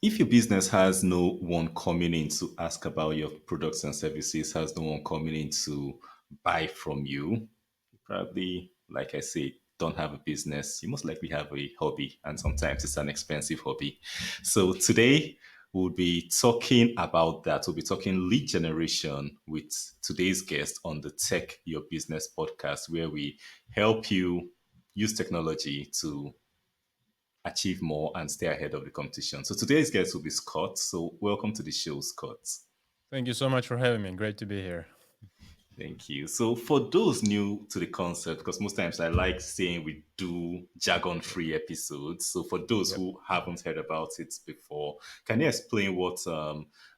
If your business has no one coming in to ask about your products and services, has no one coming in to buy from you, you probably, like I say, don't have a business. You most likely have a hobby, and sometimes it's an expensive hobby. So today we'll be talking about that. We'll be talking lead generation with today's guest on the Tech Your Business podcast, where we help you use technology to achieve more and stay ahead of the competition. So today's guest will be Scott. So welcome to the show, Scott. Thank you so much for having me. Great to be here. Thank you. So for those new to the concept, because most times I like saying we do jargon-free episodes. So for those Yep. who haven't heard about it before, can you explain what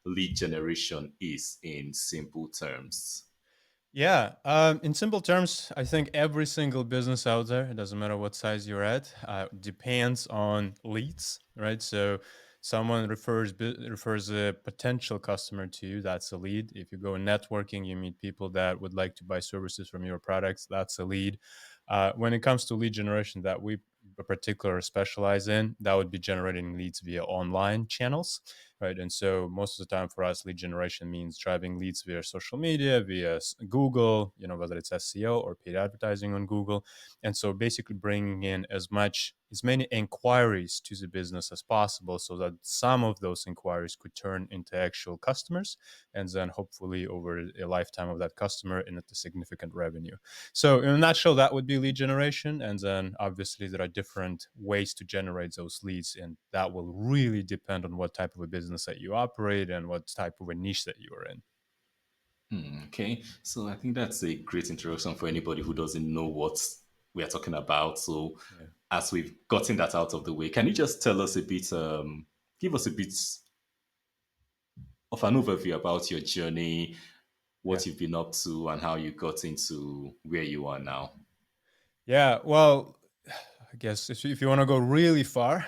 lead generation is in simple terms? Yeah. In simple terms, I think every single business out there, it doesn't matter what size you're at, depends on leads, right? So someone refers a potential customer to you. That's a lead. If you go networking, you meet people that would like to buy services from your products. That's a lead. When it comes to lead generation, that we particular specialize in, that would be generating leads via online channels, right? And so most of the time for us, lead generation means driving leads via social media, via Google, whether it's SEO or paid advertising on Google. And so basically bringing in as many inquiries to the business as possible so that some of those inquiries could turn into actual customers and then hopefully over a lifetime of that customer into significant revenue. So in a nutshell, that would be lead generation. And then obviously there are different ways to generate those leads. And that will really depend on what type of a business that you operate and what type of a niche that you are in. Okay, so I think that's a great introduction for anybody who doesn't know what we are talking about. So, Yeah. as we've gotten that out of the way, can you just tell us a bit, give us a bit of an overview about your journey, Yeah. what you've been up to, and how you got into where you are now? Yeah. Well, I guess if you want to go really far,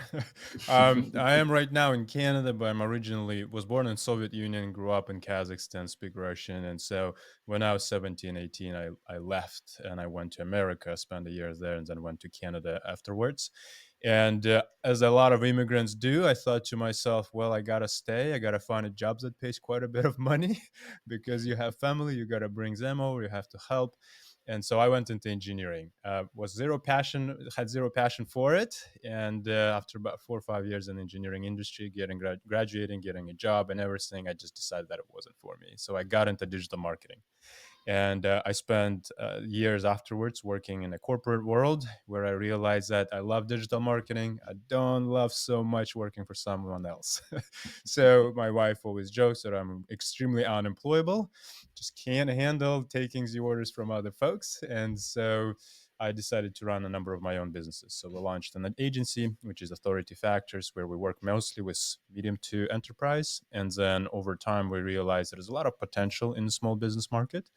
I am right now in Canada, but I'm originally was born in Soviet Union, grew up in Kazakhstan, speak Russian, and so when I was 17, 18, I left and I went to America, spent a year there, and then went to Canada afterwards. And as a lot of immigrants do, I thought to myself, well, I gotta stay, I gotta find a job that pays quite a bit of money because you have family, you gotta bring them over, you have to help. And so I went into engineering. Had zero passion for it, and after about 4 or 5 years in the engineering industry, graduating, getting a job, and everything, I just decided that it wasn't for me. So I got into digital marketing. And I spent years afterwards working in the corporate world where I realized that I love digital marketing. I don't love so much working for someone else. So my wife always jokes that I'm extremely unemployable, just can't handle taking the orders from other folks. And so I decided to run a number of my own businesses. So we launched an agency, which is Authority Factors, where we work mostly with medium to enterprise. And then over time, we realized there's a lot of potential in the small business market,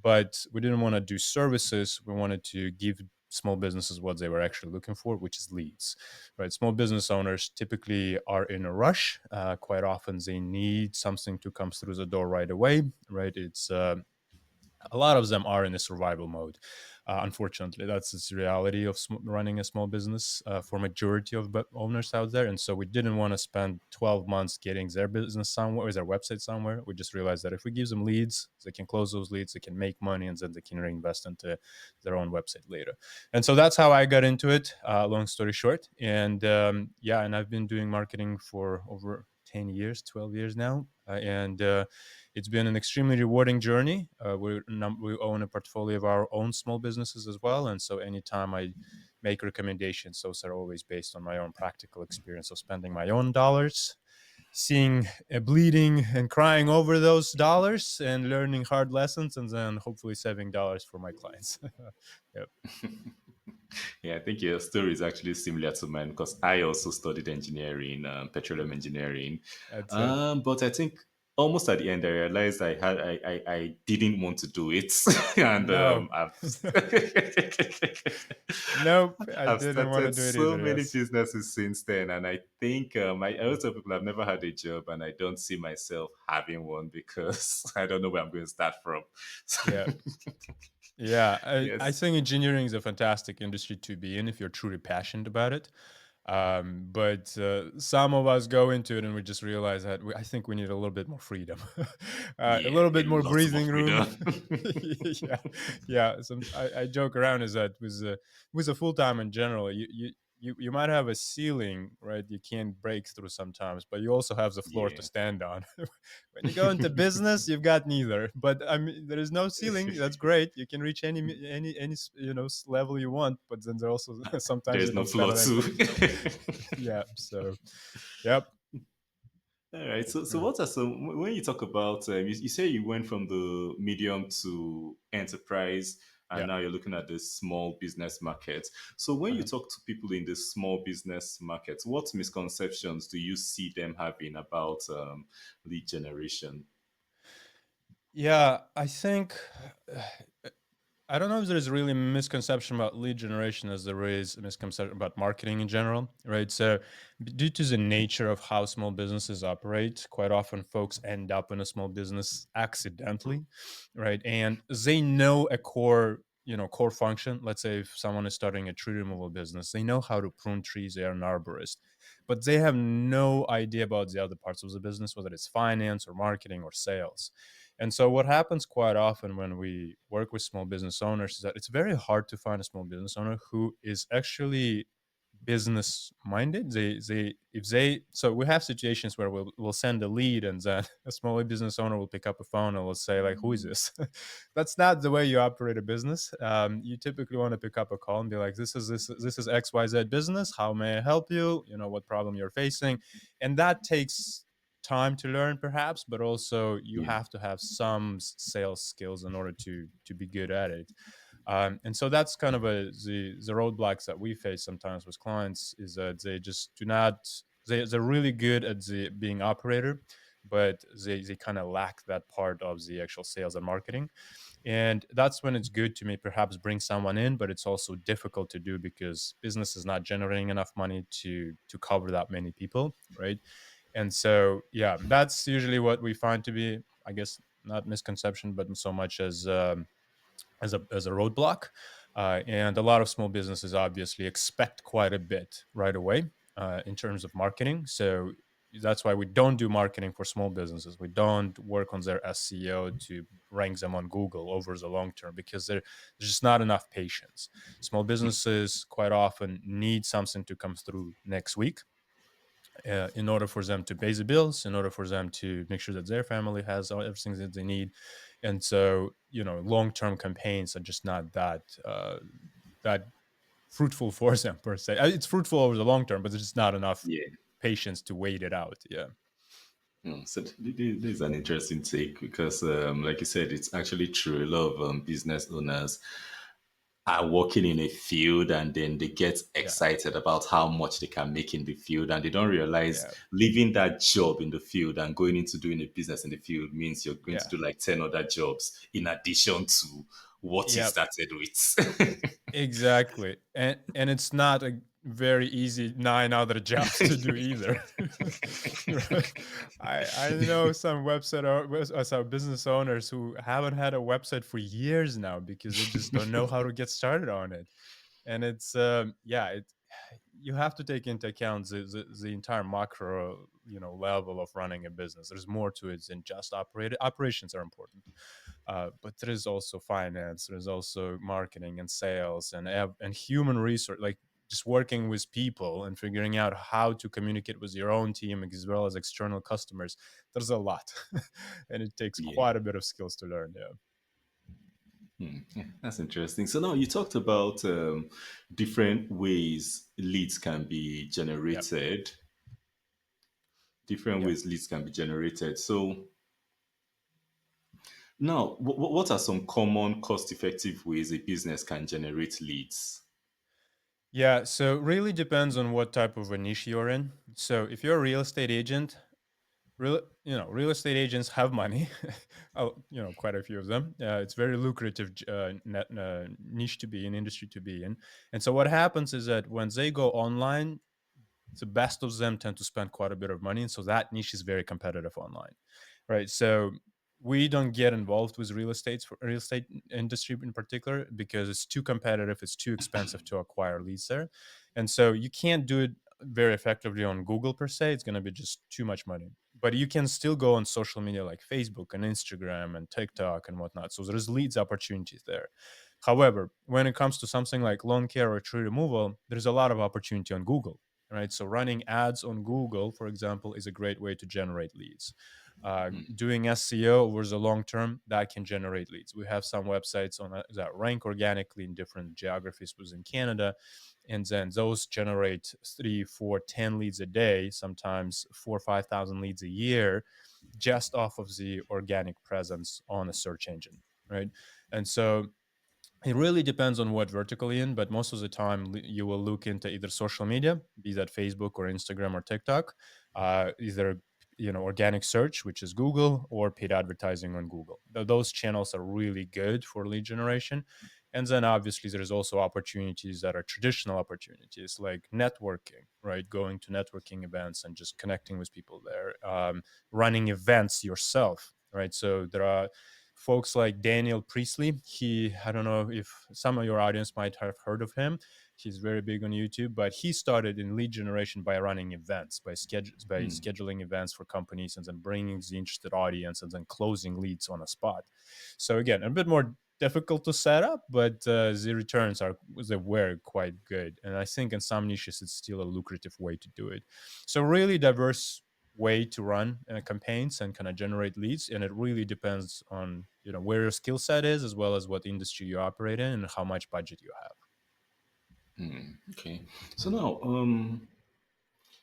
but we didn't want to do services. We wanted to give small businesses what they were actually looking for, which is leads, right? Small business owners typically are in a rush. Quite often they need something to come through the door right away, right? It's A lot of them are in a survival mode. Unfortunately, that's the reality of running a small business for majority of owners out there. And so we didn't want to spend 12 months getting their business somewhere or their website somewhere. We just realized that if we give them leads, they can close those leads, they can make money, and then they can reinvest into their own website later. And so that's how I got into it. Long story short, and yeah, and I've been doing marketing for over 10 years, 12 years now. And It's been an extremely rewarding journey. We own a portfolio of our own small businesses as well. And so anytime I make recommendations, those are always based on my own practical experience of spending my own dollars, seeing bleeding and crying over those dollars and learning hard lessons, and then hopefully saving dollars for my clients. Yep, Yeah, I think your story is actually similar to mine because I also studied engineering, petroleum engineering. that's it. But I think almost at the end, I realized I didn't want to do it, and No, nope, I I've didn't want to started do it so either. many Yes. businesses since then. And I think I always tell people I've never had a job, and I don't see myself having one because I don't know where I'm going to start from. Yeah. Yeah, I Yes. think engineering is a fantastic industry to be in if you're truly passionate about it. But some of us go into it and we just realize that I think we need a little bit more freedom, a Yeah, little a bit more lot more breathing room. freedom. Yeah, yeah. I joke around is that with a full time in general, you might have a ceiling, right? You can't break through sometimes, but you also have the floor to Yeah. stand on. When you go into business, you've got neither. But I mean, there is no ceiling. That's great. You can reach any level you want. But then there also sometimes There's you no don't stand floor on too. anything. Yeah. So, yep. All right. So Yeah. what are some when you talk about you say you went from the medium to enterprise and Yeah. now you're looking at the small business market. So when you Uh-huh. talk to people in the small business market, what misconceptions do you see them having about lead generation? Yeah, I think I don't know if there's really a misconception about lead generation as there is a misconception about marketing in general, right? So, due to the nature of how small businesses operate, quite often folks end up in a small business accidentally, right? And they know a core function. Let's say if someone is starting a tree removal business, they know how to prune trees, they are an arborist, but they have no idea about the other parts of the business, whether it's finance or marketing or sales. And so, what happens quite often when we work with small business owners is that it's very hard to find a small business owner who is actually business minded. They if they so we have situations where we'll send a lead and then a small business owner will pick up a phone and will say like, "Who is this?" That's not the way you operate a business. You typically want to pick up a call and be like, "This is XYZ business. How may I help you? You know what problem you're facing," and that takes time to learn perhaps, but also you Yeah. have to have some sales skills in order to be good at it. And so that's kind of the roadblocks that we face sometimes with clients is that they just do not they're really good at the being operator, but they kind of lack that part of the actual sales and marketing. And that's when it's good to maybe perhaps bring someone in, but it's also difficult to do because business is not generating enough money to cover that many people, right? And so yeah, that's usually what we find to be, I guess, not misconception but so much as a roadblock. And a lot of small businesses obviously expect quite a bit right away in terms of marketing. So that's why we don't do marketing for small businesses. We don't work on their SEO to rank them on Google over the long term because there's just not enough patience. Small businesses quite often need something to come through next week in order for them to pay the bills, in order for them to make sure that their family has everything that they need. And so, long-term campaigns are just not that fruitful for them per se. It's fruitful over the long term, but there's just not enough Yeah. patience to wait it out. Yeah, So this is an interesting take because, like you said, it's actually true. A lot of business owners are working in a field and then they get yeah, excited about how much they can make in the field and they don't realize yeah, leaving that job in the field and going into doing a business in the field means you're going to yeah, do like 10 other jobs in addition to what you yeah. started with. Exactly. And it's not a very easy 9 other jobs to do either. Right? I know some some business owners who haven't had a website for years now because they just don't know how to get started on it. And it's yeah, you have to take into account the entire macro level of running a business. There's more to it than just operations are important, but there is also finance, there's also marketing and sales and human resource, like just working with people and figuring out how to communicate with your own team as well as external customers. There's a lot and it takes Yeah. quite a bit of skills to learn. Yeah, Yeah, that's interesting. So now you talked about different ways leads can be yeah, generated. Different yeah. ways leads can be generated. So now, what are some common cost-effective ways a business can generate leads? Yeah, so really depends on what type of a niche you're in. So if you're a real estate agent, real estate agents have money. Oh, quite a few of them. It's very lucrative niche to be in, industry to be in. And so what happens is that when they go online, the best of them tend to spend quite a bit of money, and so that niche is very competitive online, right? So we don't get involved with real estate industry in particular because it's too competitive, it's too expensive to acquire leads there, and so you can't do it very effectively on Google per se, it's going to be just too much money. But you can still go on social media like Facebook and Instagram and TikTok and whatnot. So there's leads opportunities there. However, when it comes to something like lawn care or tree removal, there's a lot of opportunity on Google, right? So running ads on Google, for example, is a great way to generate leads. Doing SEO over the long term, that can generate leads. We have some websites on that rank organically in different geographies within Canada, and then those generate 3, 4, 10 leads a day, sometimes 4 or 5 thousand leads a year, just off of the organic presence on a search engine, right? And so it really depends on what vertical you're in, but most of the time you will look into either social media, be that Facebook or Instagram or TikTok, either organic search, which is Google, or paid advertising on Google. Those channels are really good for lead generation. And then obviously there's also opportunities that are traditional opportunities like networking, right? Going to networking events and just connecting with people there, running events yourself, right? So there are folks like Daniel Priestley. I don't know if some of your audience might have heard of him. He's very big on YouTube, but he started in lead generation by running events, by Hmm. scheduling events for companies and then bringing the interested audience and then closing leads on a spot. So again, a bit more difficult to set up, but the returns they were quite good. And I think in some niches, it's still a lucrative way to do it. So really diverse way to run campaigns and kind of generate leads, and it really depends on where your skill set is, as well as what industry you operate in and how much budget you have. Okay. So now,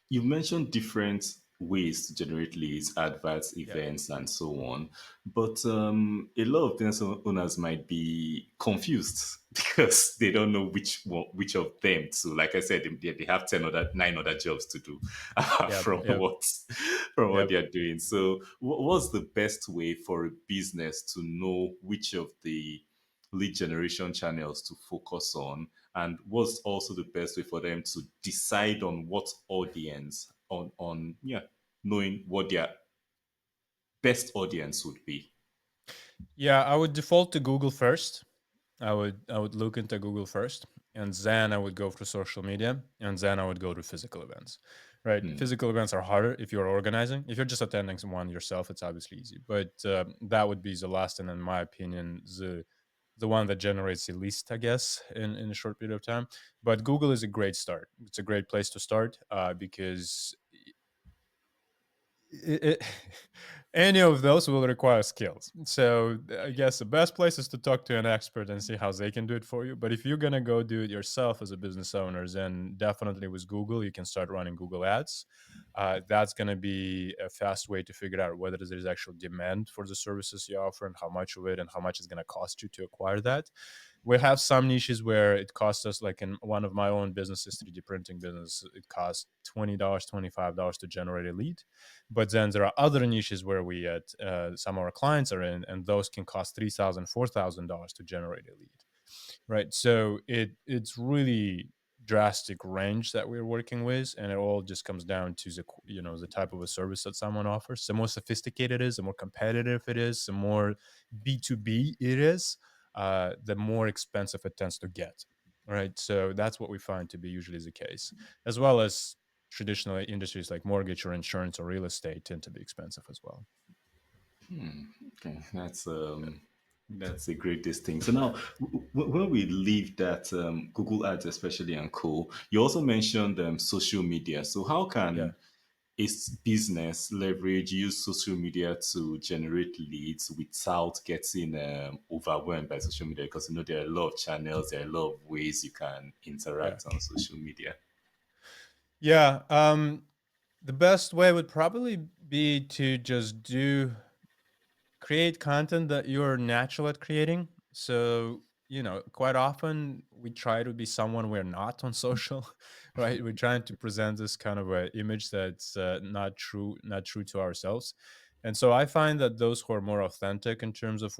you mentioned different ways to generate leads, adverts, Yeah, events, and so on. But a lot of business owners might be confused because they don't know which of them to. Like I said, they have 9 other jobs to do yeah, from yeah, what yeah. they're doing. So, what's the best way for a business to know which of the lead generation channels to focus on, and what's also the best way for them to decide on what audience on yeah, knowing what their best audience would be? Yeah, I would default to Google first. I would look into Google first, and then I would go for social media, and then I would go to physical events. Right, physical events are harder if you're organizing. If you're just attending one yourself, it's obviously easy. But that would be the last, and in my opinion, the one that generates the least, I guess, in a short period of time. But Google is a great start. It's a great place to start because it, any of those will require skills. So I guess the best place is to talk to an expert and see how they can do it for you. But if you're gonna go do it yourself as a business owner, then definitely with Google, you can start running Google Ads. That's gonna be a fast way to figure out whether there's actual demand for the services you offer and how much of it and how much it's gonna cost you to acquire that. We have some niches where it costs us, like in one of my own businesses, 3D printing business, it costs $20, $25 to generate a lead. But then there are other niches where some of our clients are in, and those can cost $3,000, $4,000 to generate a lead, right? So it's really drastic range that we're working with, and it all just comes down to the type of a service that someone offers. The more sophisticated it is, the more competitive it is, the more B2B it is, the more expensive it tends to get, right? So that's what we find to be usually the case, as well as traditional industries like mortgage or insurance or real estate tend to be expensive as well. Okay, that's a great distinction. So now, when we leave that Google Ads, especially and co, you also mentioned social media. So how Yeah. can its business leverage use social media to generate leads without getting overwhelmed by social media? Because there are a lot of channels, there are a lot of ways you can Yeah. interact on social media. Yeah. The best way would probably be to just create content that you're natural at creating. So, quite often we try to be someone we're not on social, right? We're trying to present this kind of a image that's not true to ourselves. And so I find that those who are more authentic in terms of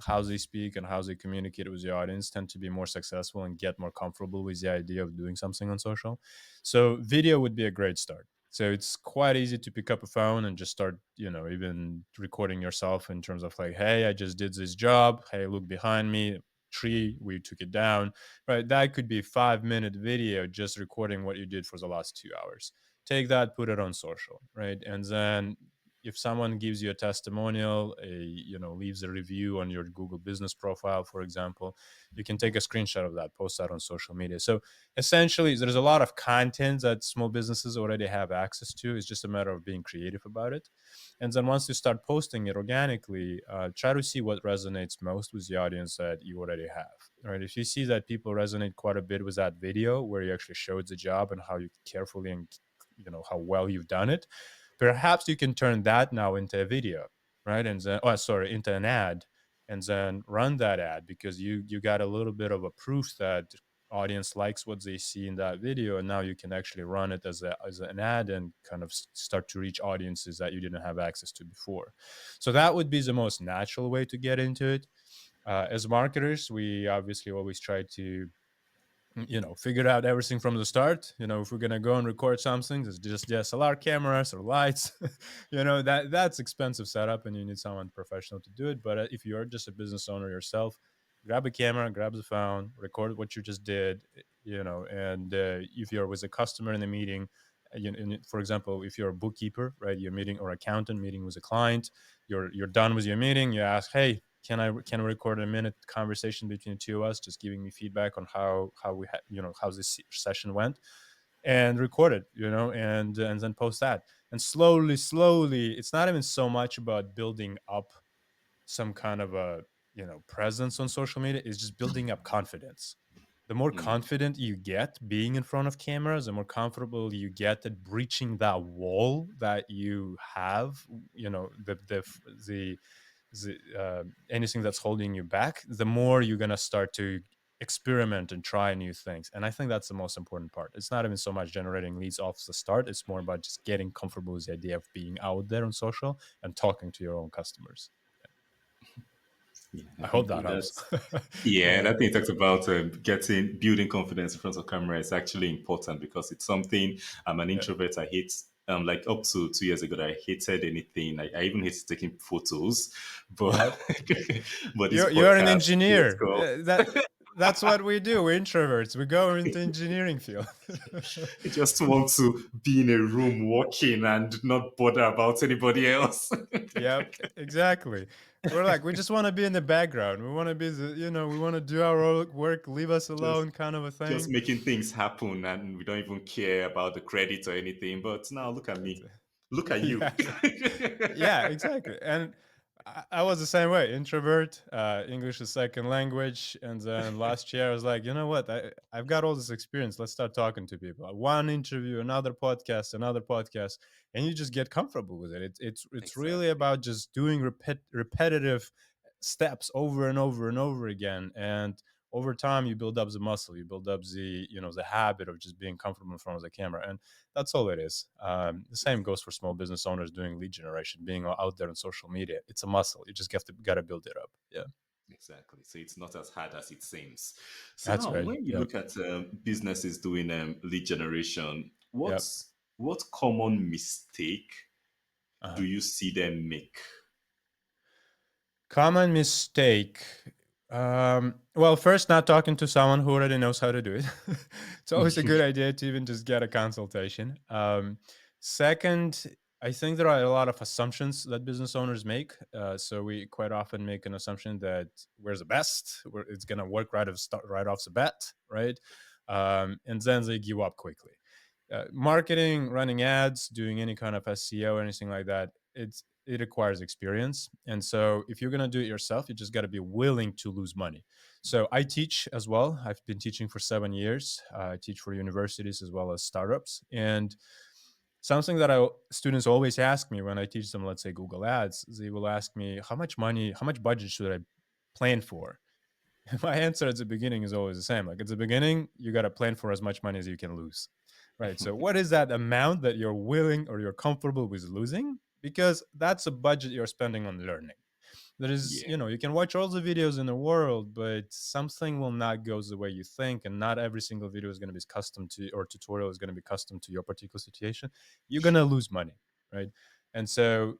how they speak and how they communicate with the audience tend to be more successful and get more comfortable with the idea of doing something on social. So video would be a great start. So it's quite easy to pick up a phone and just start, even recording yourself in terms of like, hey, I just did this job. Hey, look behind me. tree, we took it down, right? That could be 5 minute video just recording what you did for the last 2 hours. Take that, put it on social, right? And then if someone gives you a testimonial, leaves a review on your Google business profile, for example, you can take a screenshot of that, post that on social media. So essentially, there's a lot of content that small businesses already have access to. It's just a matter of being creative about it. And then once you start posting it organically, try to see what resonates most with the audience that you already have. Right? If you see that people resonate quite a bit with that video where you actually showed the job and how you carefully and how well you've done it, perhaps you can turn that now into a video, right? And then, oh, sorry, into an ad, and then run that ad because you got a little bit of a proof that audience likes what they see in that video, and now you can actually run it as an ad and kind of start to reach audiences that you didn't have access to before. So that would be the most natural way to get into it. As marketers, we obviously always try to figured out everything from the start. If we're gonna go and record something, it's just DSLR cameras or lights. That's expensive setup, and you need someone professional to do it. But if you're just a business owner yourself, grab a camera, grab the phone, record what you just did. And if you're with a customer in a meeting, for example, if you're a bookkeeper, right, you're meeting or accountant meeting with a client, you're done with your meeting. You ask, hey, can I record a minute conversation between the two of us, just giving me feedback on how this session went, and record it, and then post that. And slowly, it's not even so much about building up some kind of a presence on social media. It's just building up confidence. The more Mm, confident you get being in front of cameras, the more comfortable you get at breaching that wall that you have, anything that's holding you back, the more you're going to start to experiment and try new things. And I think that's the most important part. It's not even so much generating leads off the start, it's more about just getting comfortable with the idea of being out there on social and talking to your own customers. yeah, I I hope think that helps. that's yeah, and Yeah. I think it talks about getting building confidence in front of camera is actually important because it's something. I'm an Yeah. introvert. I hate like up to 2 years ago, I hated anything. I even hated taking photos, but Yep. but this You're an podcast, let's engineer. go. That's what we do. We're introverts. We go into engineering field. I just want to be in a room working and not bother about anybody else. Yep, exactly. We just want to be in the background. We want to be we want to do our own work, leave us just alone kind of a just thing. making things happen and we don't even care about the credit or anything. But now look at That's me. it. Look at you. Yeah, yeah, exactly. And I was the same way. Introvert, English is second language. And then last year I was like, you know what? I've got all this experience. Let's start talking to people. One interview, another podcast, and you just get comfortable with it. It's really Exactly. about just doing repetitive steps over and over and over again. And over time you build up the muscle, you build up the habit of just being comfortable in front of the camera, and that's all it is. The same goes for small business owners doing lead generation, being out there on social media. It's a muscle. You just got to build it up. Yeah, Exactly. So it's not as hard as it seems. So that's now, right. when you Yeah, look at businesses doing lead generation, yeah. what common mistake do Uh-huh. you see them make? Common mistake. Well, first, not talking to someone who already knows how to do it. It's always a good idea to even just get a consultation. Second, I think there are a lot of assumptions that business owners make. So we quite often make an assumption that we're the best, it's going to work right off the bat, right? And then they give up quickly. Marketing, running ads, doing any kind of SEO or anything like that, it requires experience. And so if you're going to do it yourself, you just got to be willing to lose money. So I teach as well. I've been teaching for 7 years. I teach for universities as well as startups. And something that students always ask me when I teach them, let's say Google Ads, they will ask me, how much money, how much budget should I plan for? My answer at the beginning is always the same. Like at the beginning, you got to plan for as much money as you can lose. Right. So, what is that amount that you're willing or you're comfortable with losing? Because that's a budget you're spending on learning. There is, Yeah. you can watch all the videos in the world, but something will not go the way you think. And not every single video is going to be custom to, or tutorial is going to be custom to your particular situation. You're going to lose money. Right. And so,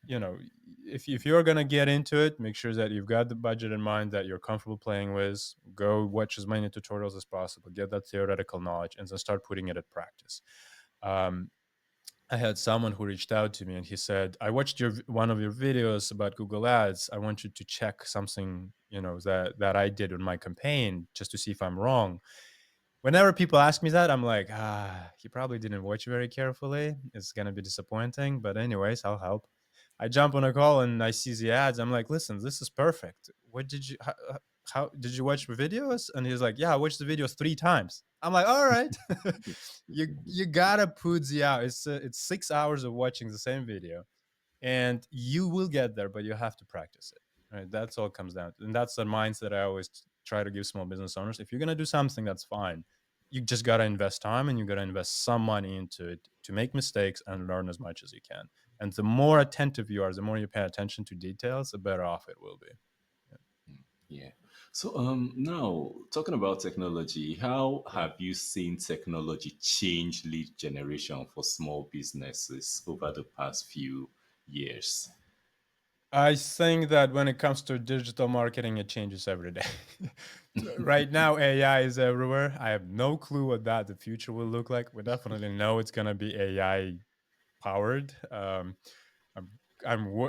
you know, if you're gonna get into it, make sure that you've got the budget in mind that you're comfortable playing with. Go watch as many tutorials as possible, get that theoretical knowledge, and then start putting it at practice. Um, I had someone who reached out to me and he said, "I watched one of your videos about Google Ads. I want you to check something, that I did on my campaign just to see if I'm wrong." Whenever people ask me that, I'm like, he probably didn't watch very carefully. It's gonna be disappointing, but anyways, I'll help. I jump on a call and I see the ads. I'm like, listen, this is perfect. What did you? How did you watch the videos? And he's like, yeah, I watched the videos 3 times. I'm like, all right, you gotta put the out. It's 6 hours of watching the same video, and you will get there, but you have to practice it. Right? That's all it comes down to, and that's the mindset I always try to give small business owners. If you're gonna do something, that's fine. You just gotta invest time and you gotta invest some money into it to make mistakes and learn as much as you can. And the more attentive you are, the more you pay attention to details, the better off it will be. Yeah. Yeah. So now talking about technology, how Yeah. have you seen technology change lead generation for small businesses over the past few years? I think that when it comes to digital marketing, it changes every day. Right now, AI is everywhere. I have no clue what the future will look like. We definitely know it's going to be AI powered. I'm,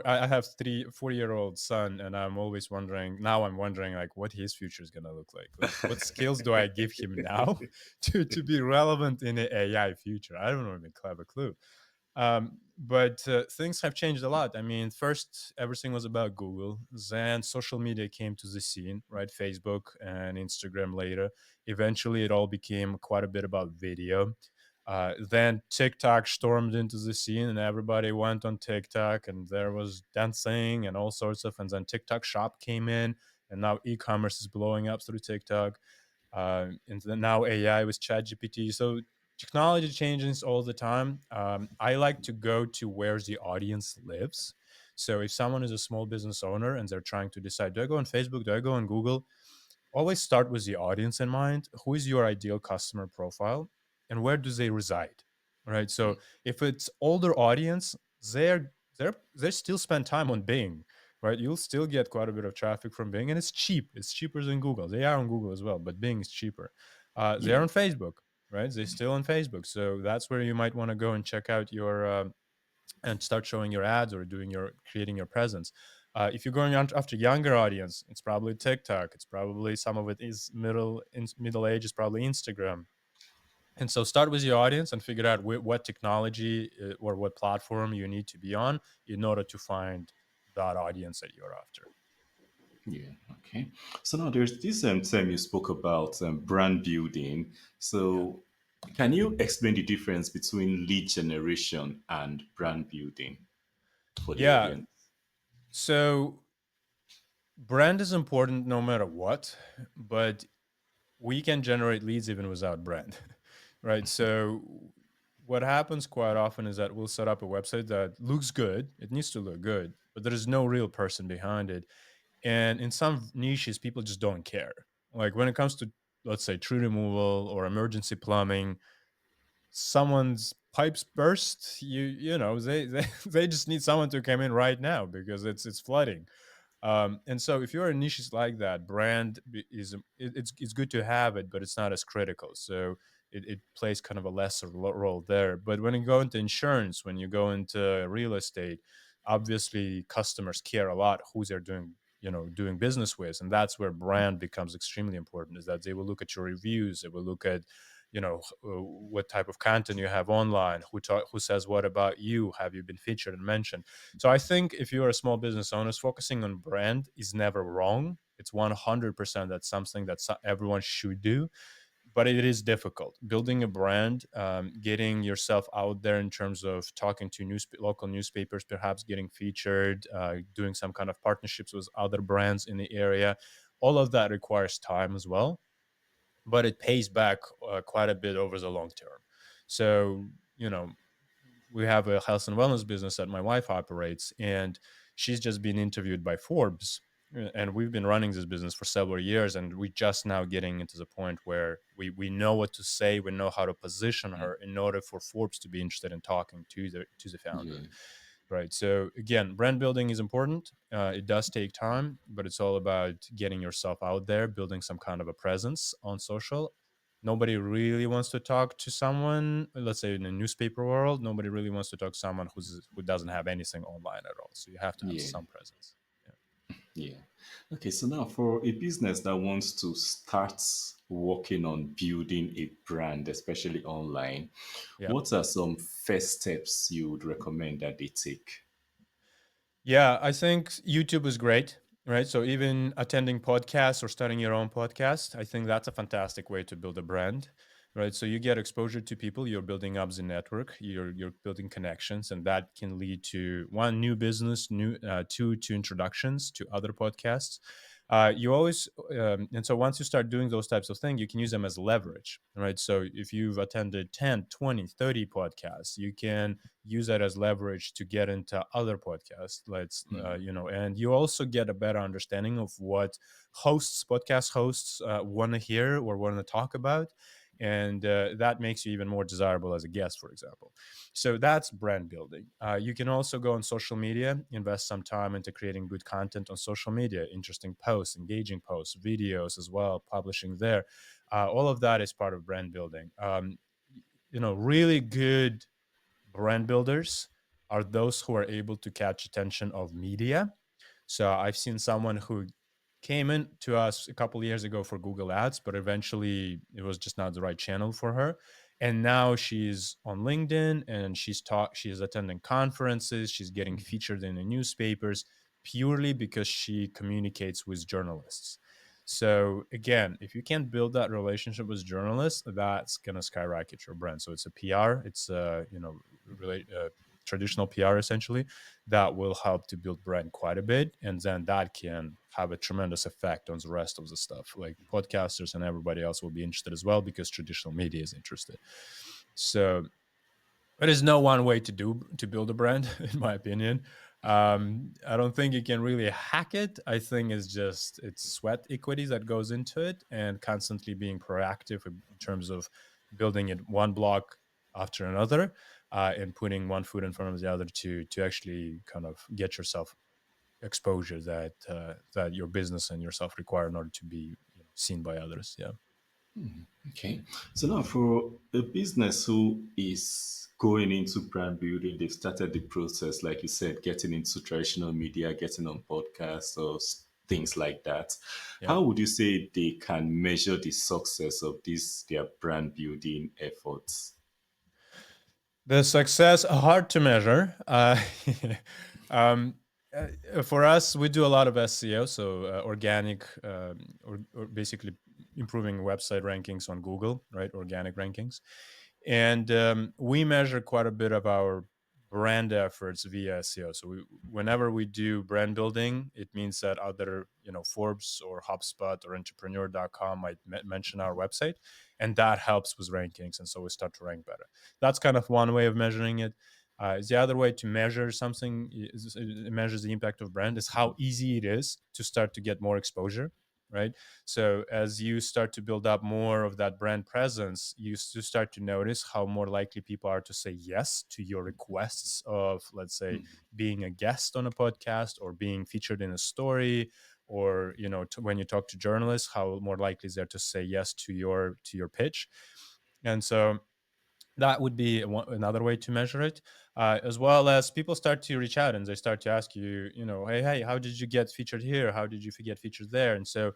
I have 4 year old son, and I'm always wondering. Now I'm wondering like what his future is going to look like. What skills do I give him now to be relevant in the AI future? I don't even have a clue. But things have changed a lot. I mean, first everything was about Google, then social media came to the scene, right? Facebook and Instagram later. Eventually, it all became quite a bit about video. Then TikTok stormed into the scene, and everybody went on TikTok, and there was dancing and all sorts of. And then TikTok Shop came in, and now e-commerce is blowing up through TikTok. And then now AI with ChatGPT. So technology changes all the time. I like to go to where the audience lives. So if someone is a small business owner and they're trying to decide, do I go on Facebook, do I go on Google? Always start with the audience in mind. Who is your ideal customer profile and where do they reside? Right. So if it's older audience, they still spend time on Bing, right? You'll still get quite a bit of traffic from Bing, and it's cheap. It's cheaper than Google. They are on Google as well, but Bing is cheaper. They're Yeah. on Facebook, right? They're still on Facebook, so that's where you might want to go and check out your and start showing your ads or creating your presence. If you're going after younger audience, it's probably TikTok. It's probably some of it is middle age is probably Instagram. And so start with your audience and figure out what technology or what platform you need to be on in order to find that audience that you're after. Yeah. Okay. So now there's this term you spoke about, brand building. Yeah. So can you explain the difference between lead generation and brand building for the Yeah. audience? So brand is important no matter what, but we can generate leads even without brand, right? So what happens quite often is that we'll set up a website that looks good. It needs to look good, but there is no real person behind it. And in some niches, people just don't care. Like when it comes to, let's say, tree removal or emergency plumbing, someone's pipes burst, they they just need someone to come in right now because it's flooding. And so if you're in niches like that, it's good to have it, but it's not as critical. So it plays kind of a lesser role there. But when you go into insurance, when you go into real estate, obviously customers care a lot who they're doing business with, and that's where brand becomes extremely important. Is that they will look at your reviews, they will look at what type of content you have online, who says what about you, have you been featured and mentioned. So I think if you're a small business owner, focusing on brand is never wrong. It's 100% that's something that everyone should do, but it is difficult. Building a brand, getting yourself out there in terms of talking to local newspapers, perhaps getting featured, doing some kind of partnerships with other brands in the area. All of that requires time as well, but it pays back quite a bit over the long term. So, we have a health and wellness business that my wife operates, and she's just been interviewed by Forbes. And we've been running this business for several years, and we just now getting into the point where we know what to say, we know how to position her in order for Forbes to be interested in talking to the founder. Yeah. right? So again, brand building is important. It does take time, but it's all about getting yourself out there, building some kind of a presence on social. Nobody really wants to talk to someone, let's say in the newspaper world, nobody really wants to talk to someone who doesn't have anything online at all. So you have to have Yeah. some presence. Yeah. Yeah. Okay, so now for a business that wants to start working on building a brand, especially online, Yeah. what are some first steps you would recommend that they take? Yeah, I think YouTube is great, right? So even attending podcasts or starting your own podcast, I think that's a fantastic way to build a brand, right? So you get exposure to people, you're building up the network, you're building connections, and that can lead to one new business, two to introductions to other podcasts. You always and so once you start doing those types of things, you can use them as leverage, right? So if you've attended 10, 20, 30 podcasts, you can use that as leverage to get into other podcasts, and you also get a better understanding of what podcast hosts want to hear or want to talk about, and that makes you even more desirable as a guest, for example. So that's brand building. You can also go on social media, invest some time into creating good content on social media, interesting posts, engaging posts, videos as well, publishing there. All of that is part of brand building. Really good brand builders are those who are able to catch attention of media. So I've seen someone who came in to us a couple of years ago for Google Ads, but eventually it was just not the right channel for her. And now she's on LinkedIn and she's attending conferences, she's getting featured in the newspapers purely because she communicates with journalists. So again, if you can't build that relationship with journalists, that's gonna skyrocket your brand. So it's a PR, it's traditional PR essentially that will help to build brand quite a bit, and then that can have a tremendous effect on the rest of the stuff. Like podcasters and everybody else will be interested as well because traditional media is interested. So there is no one way to build a brand, in my opinion. I don't think you can really hack it. I think it's sweat equity that goes into it, and constantly being proactive in terms of building it one block after another, and putting one foot in front of the other to actually kind of get yourself exposure that your business and yourself require in order to be seen by others. Yeah. Okay. So now for a business who is going into brand building, they've started the process, like you said, getting into traditional media, getting on podcasts or things like that. Yeah. How would you say they can measure the success of their brand building efforts? The success hard to measure. Um, for us, we do a lot of SEO, so organic, or basically improving website rankings on Google, right? Organic rankings, and we measure quite a bit of our brand efforts via SEO. So whenever we do brand building, it means that other, Forbes or HubSpot or Entrepreneur.com might mention our website, and that helps with rankings, and so we start to rank better. That's kind of one way of measuring it. The other way to measure something it measures the impact of brand is how easy it is to start to get more exposure, right? So as you start to build up more of that brand presence, start to notice how more likely people are to say yes to your requests of, let's say, being a guest on a podcast or being featured in a story, or when you talk to journalists, how more likely is there to say yes to your pitch. And so that would be another way to measure it, as well as people start to reach out and they start to ask you, hey, how did you get featured here? How did you get featured there? And so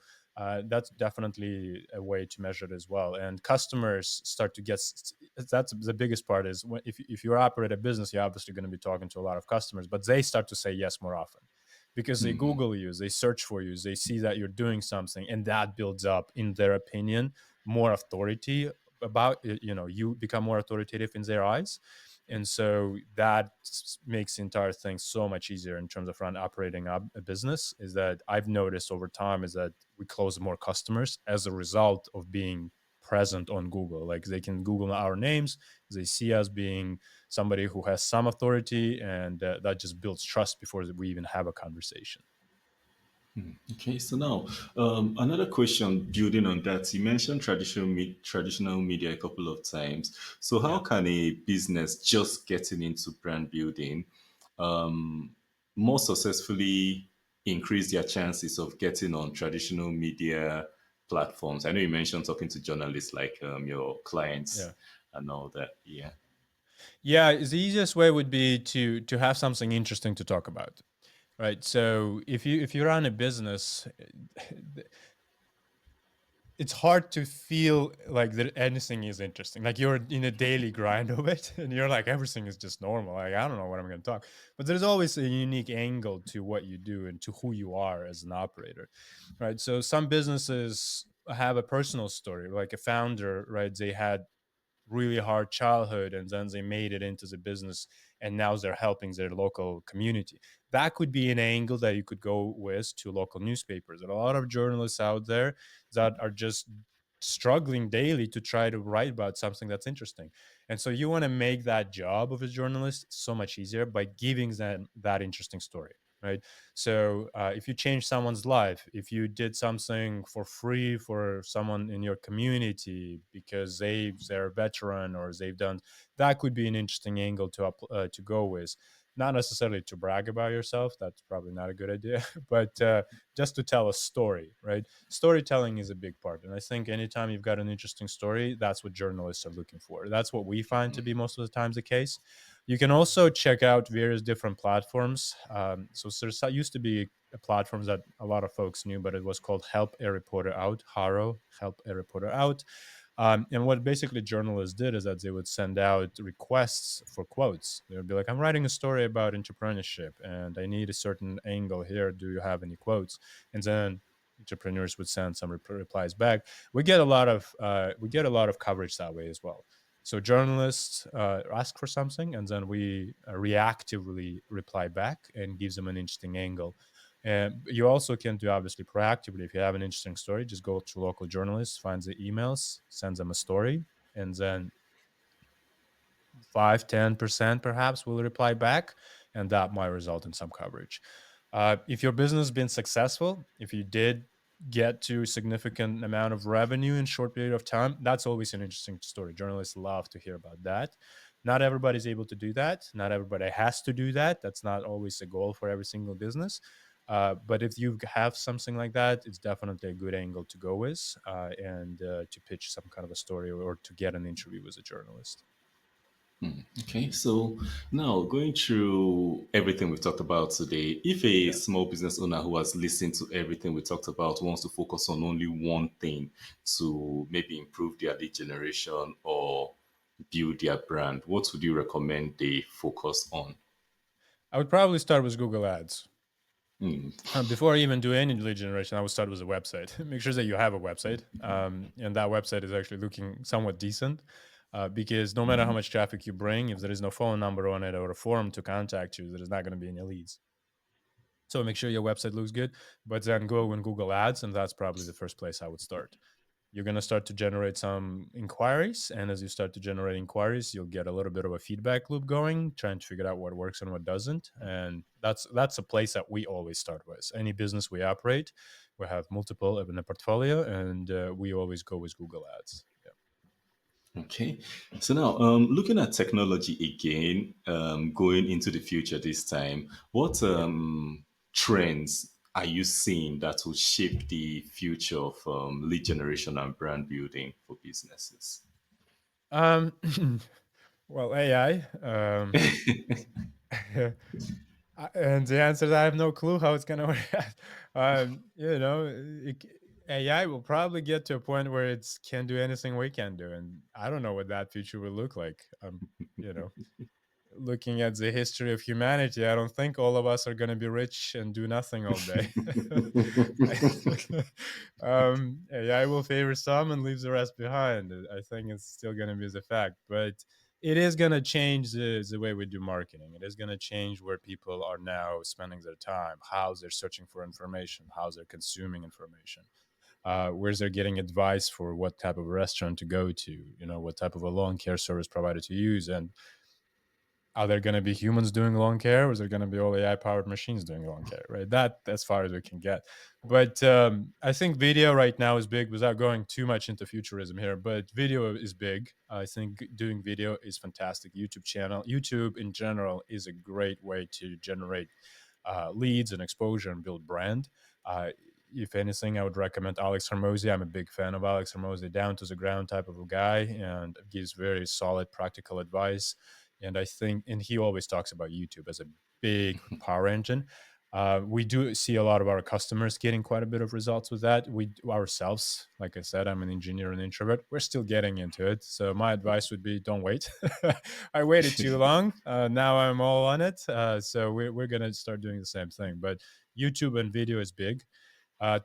that's definitely a way to measure it as well. And customers start to that's the biggest part is if you operate a business, you're obviously going to be talking to a lot of customers, but they start to say yes more often because they Google you, they search for you, they see that you're doing something, and that builds up, in their opinion, more authority about it. You become more authoritative in their eyes, and so that makes the entire thing so much easier in terms of operating up a business. Is that I've noticed over time is that we close more customers as a result of being present on Google. Like they can Google our names, they see us being somebody who has some authority, and that just builds trust before we even have a conversation. Okay, so now another question building on that. You mentioned traditional media a couple of times. So how Yeah. can a business just getting into brand building more successfully increase their chances of getting on traditional media platforms? I know you mentioned talking to journalists like your clients Yeah. and all that. Yeah. Yeah, the easiest way would be to have something interesting to talk about, right? So if you run a business, it's hard to feel like that anything is interesting. Like you're in a daily grind of it, and you're like everything is just normal. Like I don't know what I'm going to talk, but there's always a unique angle to what you do and to who you are as an operator, right? So some businesses have a personal story, like a founder, right? They had really hard childhood and then they made it into the business and now they're helping their local community. That could be an angle that you could go with to local newspapers. There are a lot of journalists out there that are just struggling daily to try to write about something that's interesting, and so you want to make that job of a journalist so much easier by giving them that interesting story, right? So if you change someone's life, if you did something for free for someone in your community because they're a veteran or they've done, that could be an interesting angle to go with. Not necessarily to brag about yourself, that's probably not a good idea, but just to tell a story, right? Storytelling is a big part, and I think anytime you've got an interesting story, that's what journalists are looking for. That's what we find to be most of the times the case. You can also check out various different platforms. So there used to be a platform that a lot of folks knew, but it was called Help a Reporter Out, Haro, Help a Reporter Out. And what basically journalists did is that they would send out requests for quotes. They would be like, I'm writing a story about entrepreneurship and I need a certain angle here. Do you have any quotes? And then entrepreneurs would send some replies back. We get a lot of coverage that way as well. So journalists ask for something, and then we reactively reply back and gives them an interesting angle. And you also can do obviously proactively. If you have an interesting story, just go to local journalists, find the emails, send them a story, and then 5-10% perhaps will reply back, and that might result in some coverage. If your business has been successful, if you did get to a significant amount of revenue in a short period of time, that's always an interesting story. Journalists love to hear about that. Not everybody's able to do that. Not everybody has to do that. That's not always a goal for every single business. But if you have something like that, it's definitely a good angle to go with and to pitch some kind of a story or to get an interview with a journalist. Okay, so now going through everything we've talked about today, if a Yeah. small business owner who has listened to everything we talked about wants to focus on only one thing to maybe improve their lead generation or build their brand, what would you recommend they focus on? I would probably start with Google Ads. Hmm. Before I even do any lead generation, I would start with a website. Make sure that you have a website, and that website is actually looking somewhat decent. Because no matter how much traffic you bring, if there is no phone number on it or a forum to contact you, there is not going to be any leads. So make sure your website looks good, but then go in Google Ads, and that's probably the first place I would start. You're going to start to generate some inquiries, and as you start to generate inquiries, you'll get a little bit of a feedback loop going, trying to figure out what works and what doesn't. And that's a place that we always start with. Any business we operate, we have multiple in the portfolio, and we always go with Google Ads. Yeah. Okay, so now looking at technology again, going into the future this time, what Yeah. trends are you seeing that will shape the future of lead generation and brand building for businesses? Um, well, AI. And the answer is I have no clue how it's going to work out. You know, AI will probably get to a point where it can do anything we can do, and I don't know what that future will look like. You know, looking at the history of humanity, I don't think all of us are going to be rich and do nothing all day. AI will favor some and leave the rest behind. I think it's still going to be the fact, but it is going to change the way we do marketing. It is going to change where people are now spending their time, how they're searching for information, how they're consuming information, where they're getting advice for what type of restaurant to go to, you know, what type of a lawn care service provider to use. And are there going to be humans doing lawn care, or is there going to be all AI powered machines doing lawn care? Right, that as far as we can get. But I think video right now is big, without going too much into futurism here. But video is big. I think doing video is fantastic. YouTube in general is a great way to generate leads and exposure and build brand. Uh, if anything, I would recommend Alex Hermosi. I'm a big fan of Alex Hermosi, down to the ground type of a guy, and gives very solid practical advice. And I think, and he always talks about YouTube as a big power engine. We do see a lot of our customers getting quite a bit of results with that. We ourselves, like I said, I'm an engineer and introvert. We're still getting into it. So my advice would be, don't wait. I waited too long. Now I'm all on it. So we're going to start doing the same thing. But YouTube and video is big.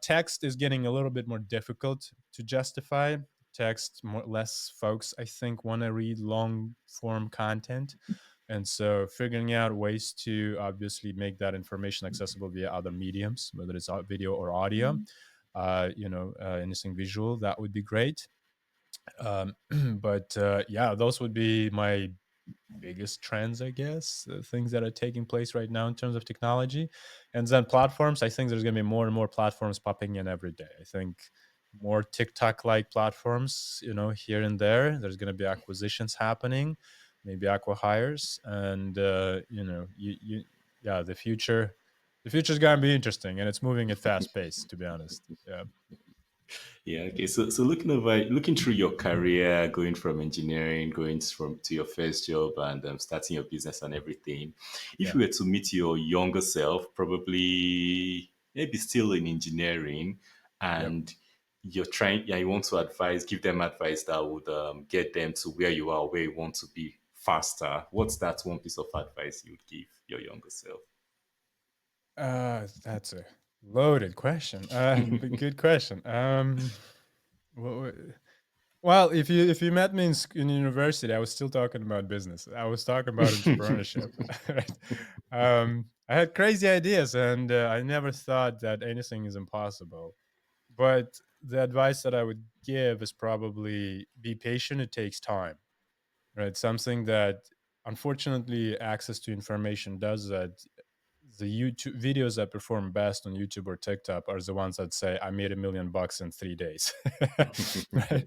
Text is getting a little bit more difficult to justify. Less folks, I think, want to read long form content. And so figuring out ways to obviously make that information accessible via other mediums, whether it's video or audio, anything visual, that would be great. But yeah, those would be my biggest trends, I guess, things that are taking place right now in terms of technology. And then platforms, I think there's going to be more and more platforms popping in every day. I think more TikTok like platforms, here and there. There's going to be acquisitions happening, maybe aqua hires. And, yeah, the future's going to be interesting, and it's moving at fast pace, to be honest. Yeah. Yeah. Okay. So looking through your career, going from engineering, going from to your first job, and starting your business and everything. If Yeah. you were to meet your younger self, probably maybe still in engineering, Yep. and you want to give them advice that would get them to where you are, where you want to be faster. What's that one piece of advice you would give your younger self? That's a loaded question. But good question. Wha- well, if you met me in university, I was still talking about business. I was talking about entrepreneurship. Right? I had crazy ideas, and I never thought that anything is impossible. But the advice that I would give is probably be patient. It takes time, right? Something that, unfortunately, access to information does that. The YouTube videos that perform best on YouTube or TikTok are the ones that say, "I made $1 million in 3 days." Right?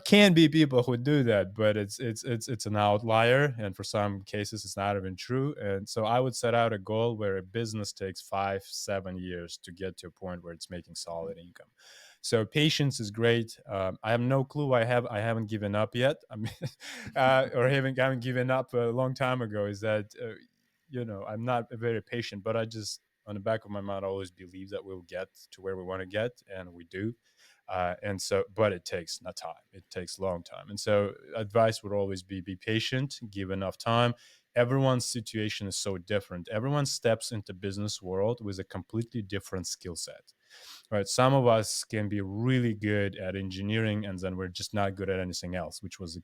Can be people who do that, but it's an outlier, and for some cases, it's not even true. And so, I would set out a goal where a business takes 5-7 years to get to a point where it's making solid income. So patience is great. I have no clue. I haven't given up yet. I mean, or haven't given up a long time ago. Is that I'm not very patient, but I just, on the back of my mind, I always believe that we'll get to where we want to get, and we do. And so, but it takes not time. It takes a long time. And so, advice would always be patient, give enough time. Everyone's situation is so different. Everyone steps into business world with a completely different skill set. Right, some of us can be really good at engineering, and then we're just not good at anything else, which was,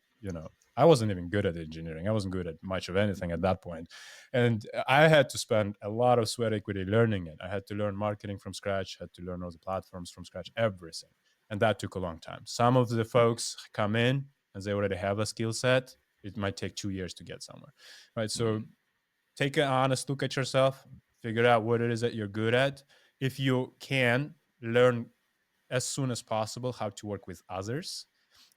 I wasn't even good at engineering. I wasn't good at much of anything at that point. And I had to spend a lot of sweat equity learning it. I had to learn marketing from scratch, had to learn all the platforms from scratch, everything. And that took a long time. Some of the folks come in and they already have a skill set. It might take 2 years to get somewhere. Right. So take an honest look at yourself, figure out what it is that you're good at. If you can, learn as soon as possible how to work with others.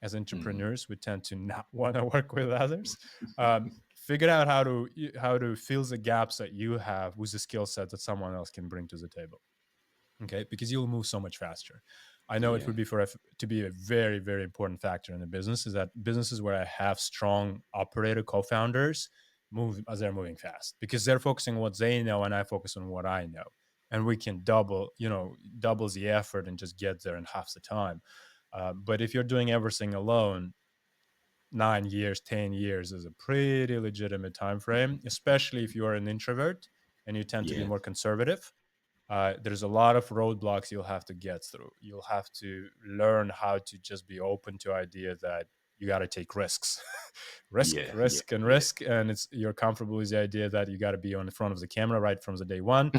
As entrepreneurs, we tend to not want to work with others. Figure out how to fill the gaps that you have with the skill set that someone else can bring to the table. Okay, because you'll move so much faster. I know it Yeah. would be to be a very, very important factor in the business, is that businesses where I have strong operator co-founders move as they're moving fast, because they're focusing on what they know and I focus on what I know, and we can double the effort and just get there in half the time. But if you're doing everything alone, 9 years, 10 years is a pretty legitimate time frame, especially if you are an introvert and you tend to be Yeah. more conservative. There's a lot of roadblocks you'll have to get through. You'll have to learn how to just be open to idea that you got to take risks, risk, Yeah. Yeah. risk, and Yeah. risk, and you're comfortable with the idea that you got to be on the front of the camera right from the day one.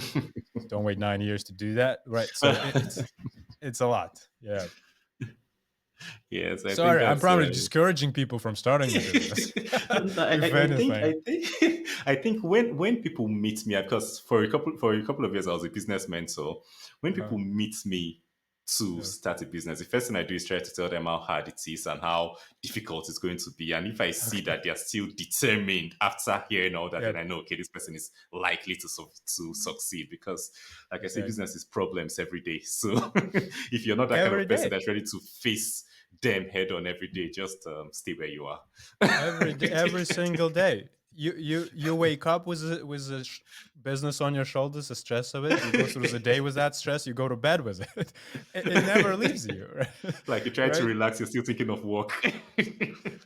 Don't wait 9 years to do that, right? So it's a lot. Yeah. Yes, I think Sorry, I'm that's probably discouraging people from starting the business. If I think anything. I think when people meet me, because for a couple of years I was a business mentor. When Uh-huh. people meet me to Yes. start a business, the first thing I do is try to tell them how hard it is and how difficult it's going to be. And if I see Okay. that they are still determined after hearing all that, Yeah. then I know, okay, this person is likely to succeed, because, like I say, Exactly. business is problems every day. So if you're not that kind Every of person day. that's ready to face them head on every day, just stay where you are. Every day, every single day. You wake up with business on your shoulders, the stress of it. You go through the day with that stress. You go to bed with it. It never leaves you, right? Like you try to Right? relax, you're still thinking of work.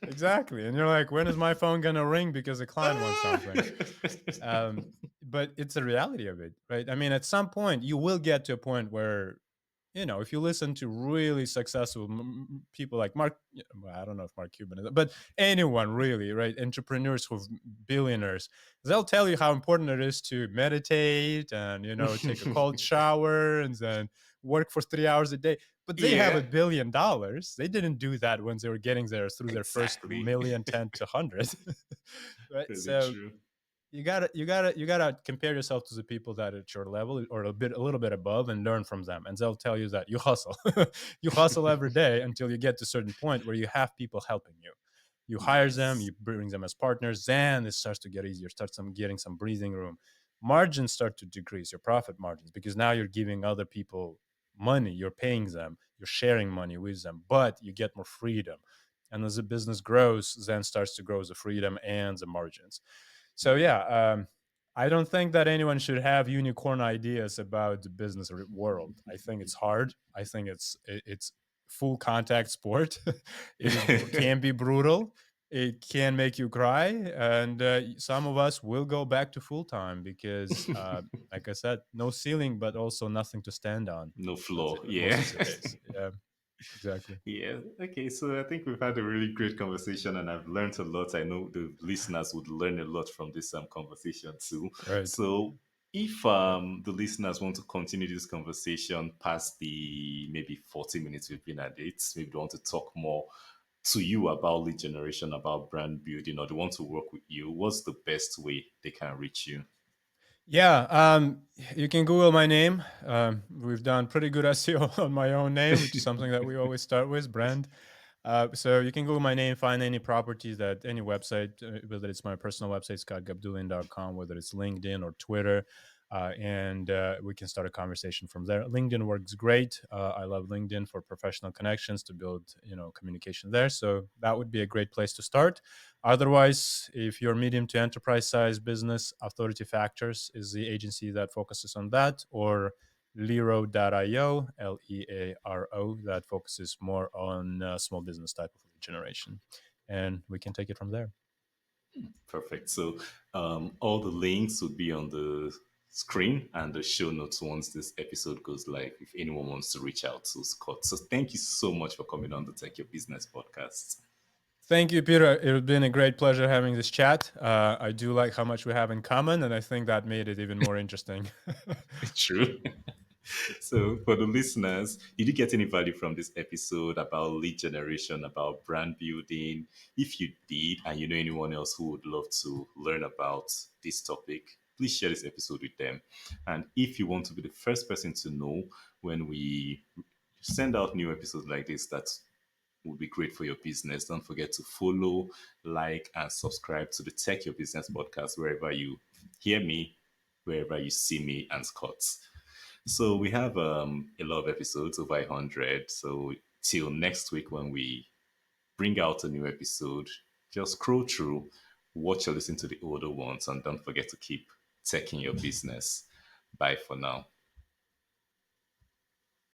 Exactly. And you're like, when is my phone gonna ring because a client wants something? Um, but it's the reality of it, right? I mean, at some point, you will get to a point where, if you listen to really successful people like Mark, well, I don't know if Mark Cuban is, but anyone really, right? Entrepreneurs who've billionaires, they'll tell you how important it is to meditate and, take a cold shower and then work for 3 hours a day. But they have Yeah, $1 billion. They didn't do that when they were getting there through their first exactly. million, 10 to 100. Right. Really So true. you gotta compare yourself to the people that are at your level or a little bit above and learn from them, and they'll tell you that you hustle. You hustle every day until you get to a certain point where you have people helping you. You hire them, Yes. you bring them as partners, then it starts to get easier, starts some getting some breathing room. Margins start to decrease, your profit margins, because now you're giving other people money, you're paying them, you're sharing money with them, but you get more freedom. And as the business grows, then starts to grow the freedom and the margins. So yeah, I don't think that anyone should have unicorn ideas about the business world. I think it's hard. I think it's full contact sport. Can be brutal. It can make you cry, and some of us will go back to full time because, like I said, no ceiling, but also nothing to stand on. No That's flaw. most Yeah. of the case. Yeah, exactly. Yeah. Okay. So I think we've had a really great conversation, and I've learned a lot. I know the listeners would learn a lot from this conversation too. Right. So if Yeah. the listeners want to continue this conversation past the maybe 40 minutes we've been at it, maybe they want to talk more to you about lead generation, about brand building, or they want to work with you, what's the best way they can reach you? Yeah, you can Google my name. We've done pretty good SEO on my own name, which is something that we always start with, brand. So you can Google my name, find any properties that any website, whether it's my personal website, scottgabdullin.com, whether it's LinkedIn or Twitter, and we can start a conversation from there. LinkedIn works great. I love LinkedIn for professional connections to build, communication there. So that would be a great place to start. Otherwise, if you're medium to enterprise size business, Authority Factors is the agency that focuses on that, or Learo.io, Learo, that focuses more on small business type of lead generation. And we can take it from there. Perfect. So all the links would be on the screen and the show notes once this episode goes live, if anyone wants to reach out to Scott. So thank you so much for coming on the Tech Your Business podcast. Thank you, Peter. It's been a great pleasure having this chat. I do like how much we have in common, and I think that made it even more interesting. True. So, for the listeners, did you get any value from this episode about lead generation, about brand building? If you did, and you know anyone else who would love to learn about this topic, please share this episode with them. And if you want to be the first person to know when we send out new episodes like this, that would be great for your business. Don't forget to follow, like, and subscribe to the Tech Your Business podcast wherever you hear me, wherever you see me and Scott. So we have a lot of episodes, over 100. So till next week when we bring out a new episode, just scroll through, watch or listen to the older ones, and don't forget to keep teching your business. Bye for now.